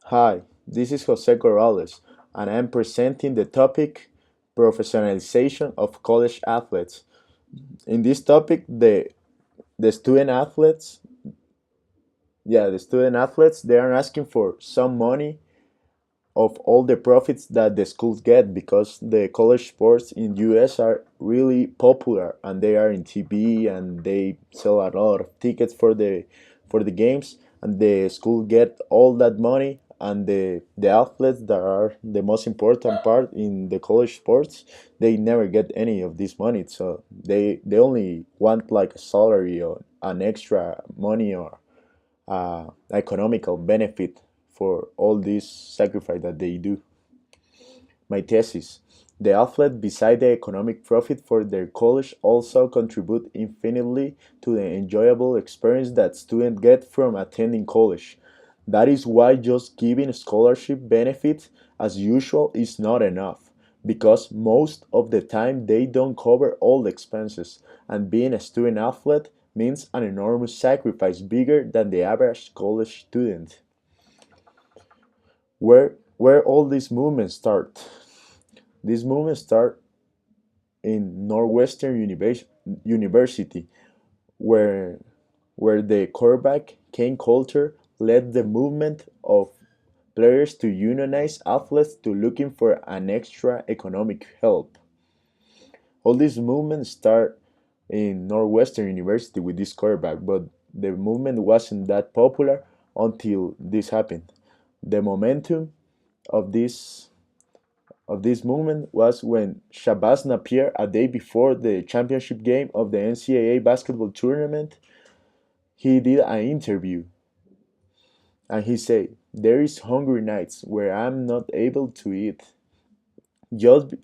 Hi, this is Jose Corrales, and I'm presenting the topic Professionalization of College Athletes. In this topic, the student athletes, the student athletes, they are asking for some money of all the profits that the schools get because the college sports in US are really popular and they are in TV and they sell a lot of tickets for the games, and the school get all that money, and the athletes that are the most important part in the college sports, they never get any of this money, so they only want like a salary or an extra money or economical benefit for all this sacrifice that they do. My thesis: the athlete, beside the economic profit for their college, also contribute infinitely to the enjoyable experience that students get from attending college. That is why just giving scholarship benefits as usual is not enough, because most of the time they don't cover all the expenses, and being a student athlete means an enormous sacrifice bigger than the average college student. Where all these movements start? These movements start in Northwestern University, where the quarterback Kane Coulter led the movement of players to unionize athletes to looking for an extra economic help. All these movements start in Northwestern University with this quarterback, but the movement wasn't that popular until this happened. The momentum of this movement was when Shabazz Napier, a day before the championship game of the NCAA basketball tournament, he did an interview and he said, "There is hungry nights where I'm not able to eat." Just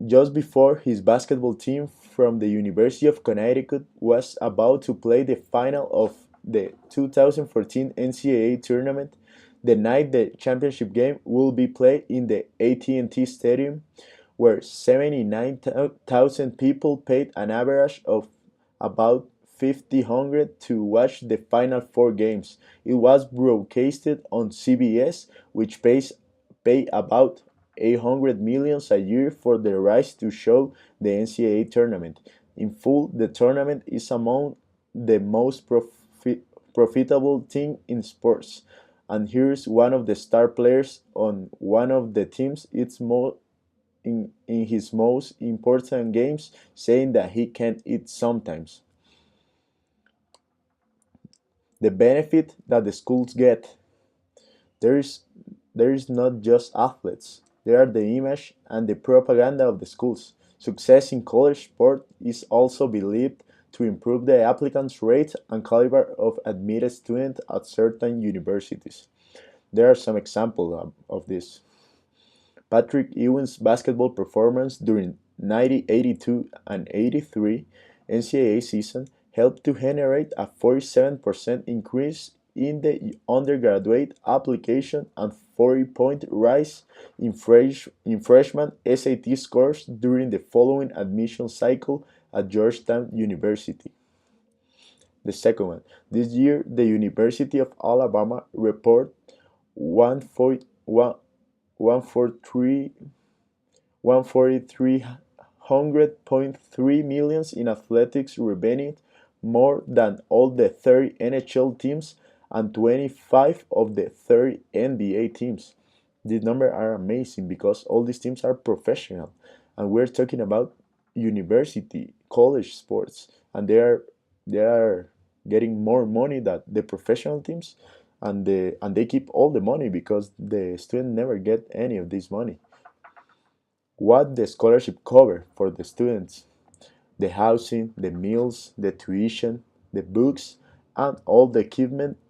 just before his basketball team from the University of Connecticut was about to play the final of the 2014 NCAA tournament, the night the championship game will be played in the AT&T Stadium, where 79,000 people paid an average of about 5,000 to watch the final four games. It was broadcasted on CBS, which pay about 800 millions a year for the rights to show the NCAA tournament. In full, the tournament is among the most profitable thing in sports. And here's one of the star players on one of the teams. It's more in his most important games, saying that he can eat sometimes. The benefit that the schools get: there is there is not just athletes. There are the image and the propaganda of the schools. Success in college sport is also believed to improve the applicants rate and caliber of admitted students at certain universities. There are some examples of this. Patrick Ewing's basketball performance during 1982 and 83 NCAA season helped to generate a 47% increase in the undergraduate application and 40-point rise in freshman SAT scores during the following admission cycle at Georgetown University. The second one, this year the University of Alabama report 143 143.3 millions in athletics revenue, more than all the 30 NHL teams and 25 of the 30 NBA teams. These numbers are amazing because all these teams are professional, and we're talking about university, college sports, and they are getting more money than the professional teams, and they keep all the money because the student never get any of this money. What the scholarship cover for the students: the housing, the meals, the tuition, the books, and all the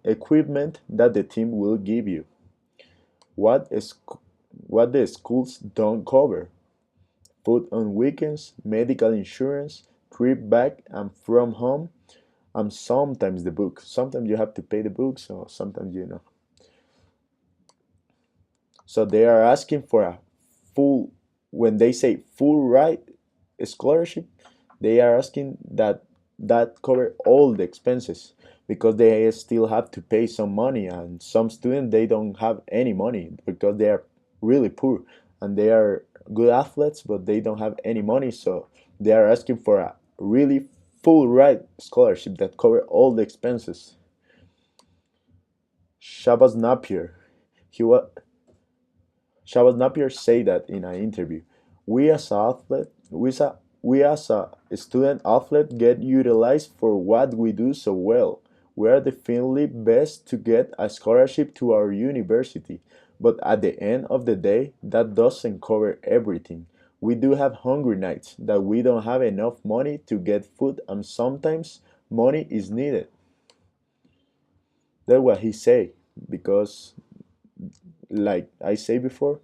equipment that the team will give you. What is what the schools don't cover: food on weekends, medical insurance, trip back and from home, and sometimes the book. Sometimes you have to pay the books, or sometimes you know. So they are asking for a full, when they say full ride scholarship, they are asking that cover all the expenses, because they still have to pay some money, and some students they don't have any money because they are really poor, and they are good athletes but they don't have any money, so they are asking for a really full ride scholarship that cover all the expenses. Shabazz Napier, he was Shabazz Napier said that in an interview. We as a athlete, we as a student athlete get utilized for what we do so well. We are definitely best to get a scholarship to our university, but at the end of the day, that doesn't cover everything. We do have hungry nights that we don't have enough money to get food, and sometimes money is needed. That's what he say, because like I say before,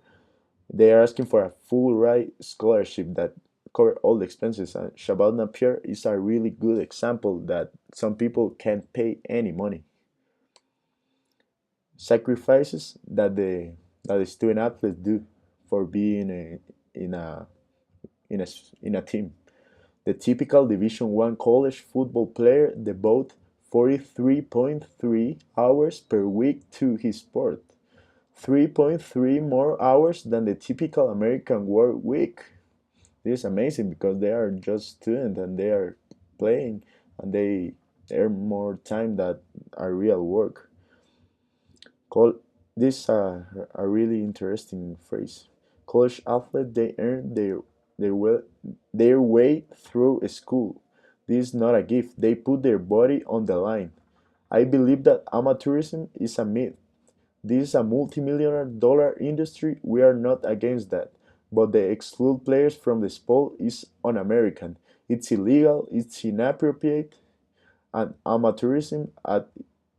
they are asking for a full ride scholarship that cover all the expenses. And Shabbat Napier is a really good example that some people can't pay any money. Sacrifices that the student athletes do for being in a in a in a team. The typical Division One college football player devotes 43.3 hours per week to his sport. 3.3 more hours than the typical American work week. This is amazing because they are just students and they are playing, and they earn more time than a real work. Call this a really interesting phrase. College athletes they earn their way, their way through school. This is not a gift. They put their body on the line. I believe that amateurism is a myth. This is a multi-millionaire dollar industry. We are not against that. But the exclude players from the sport is un-American. It's illegal, it's inappropriate, and amateurism at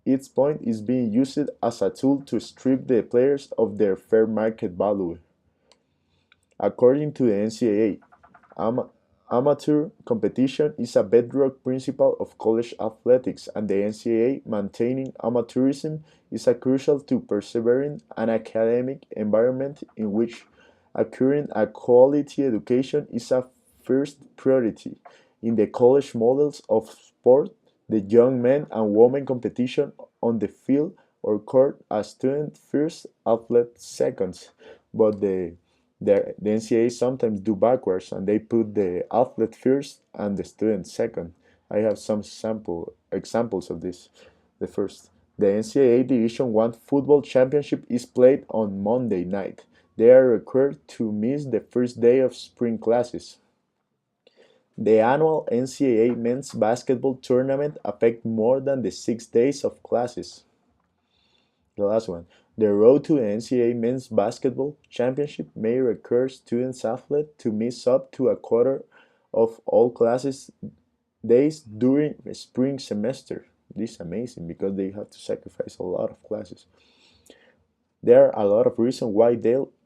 its point is being used as a tool to strip the players of their fair market value. According to the NCAA, Ama- amateur competition is a bedrock principle of college athletics, and the NCAA maintaining amateurism is a crucial to persevering an academic environment in which acquiring a quality education is a first priority. In the college models of sport, the young men and women competition on the field or court as student first, athlete seconds, but the NCAA sometimes do backwards and they put the athlete first and the student second. I have some sample examples of this. The first, the NCAA Division One football championship is played on Monday night. They are required to miss the first day of spring classes. The annual NCAA men's basketball tournament affects more than the 6 days of classes. The last one. The road to the NCAA men's basketball championship may require students athletes to miss up to a quarter of all classes days during the spring semester. This is amazing because they have to sacrifice a lot of classes. There are a lot of reasons why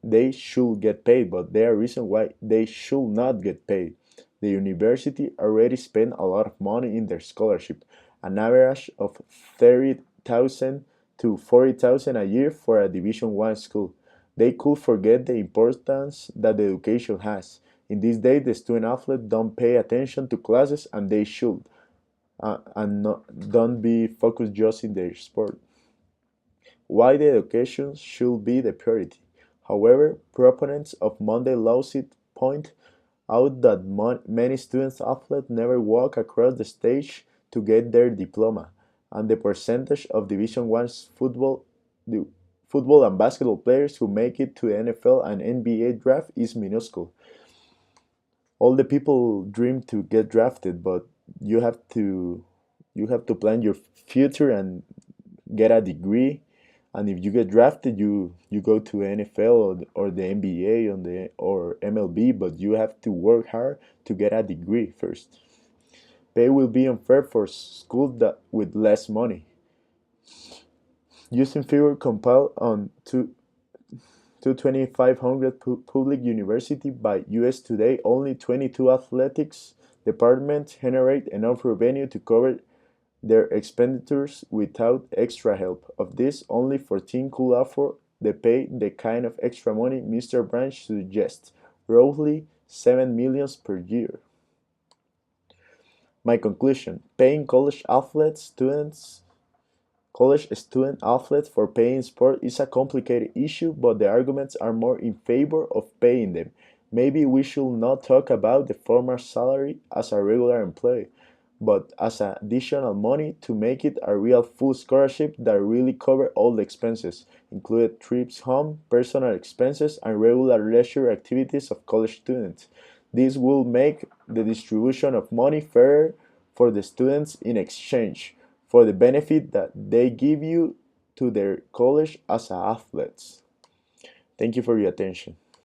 they should get paid, but there are reasons why they should not get paid. The university already spent a lot of money in their scholarship, an average of 30,000 to 40,000 a year for a Division One school. They could forget the importance that the education has. In this day, the student athletes don't pay attention to classes, and they should, and don't be focused just in their sport. Why the education should be the priority. However, proponents of Monday lawsuit point out that many students athletes never walk across the stage to get their diploma, and the percentage of Division One's the football and basketball players who make it to the NFL and NBA draft is minuscule. All the people dream to get drafted, but you have to you have to plan your future and get a degree, and if you get drafted you go to NFL or the NBA on the or MLB, but you have to work hard to get a degree first. Pay will be unfair for schools that with less money. Using figure compiled on 2,500 public university by US Today, only 22 athletics departments generate enough revenue to cover their expenditures without extra help. Of this, only 14 could afford to pay the kind of extra money Mr. Branch suggests, roughly 7 millions per year. My conclusion: paying college athletes, students College student athletes for paying sport is a complicated issue, but the arguments are more in favor of paying them. Maybe we should not talk about the former salary as a regular employee, but as additional money to make it a real full scholarship that really cover all the expenses, included trips home, personal expenses, and regular leisure activities of college students. This will make the distribution of money fairer for the students in exchange for the benefit that they give you to their college as athletes. Thank you for your attention.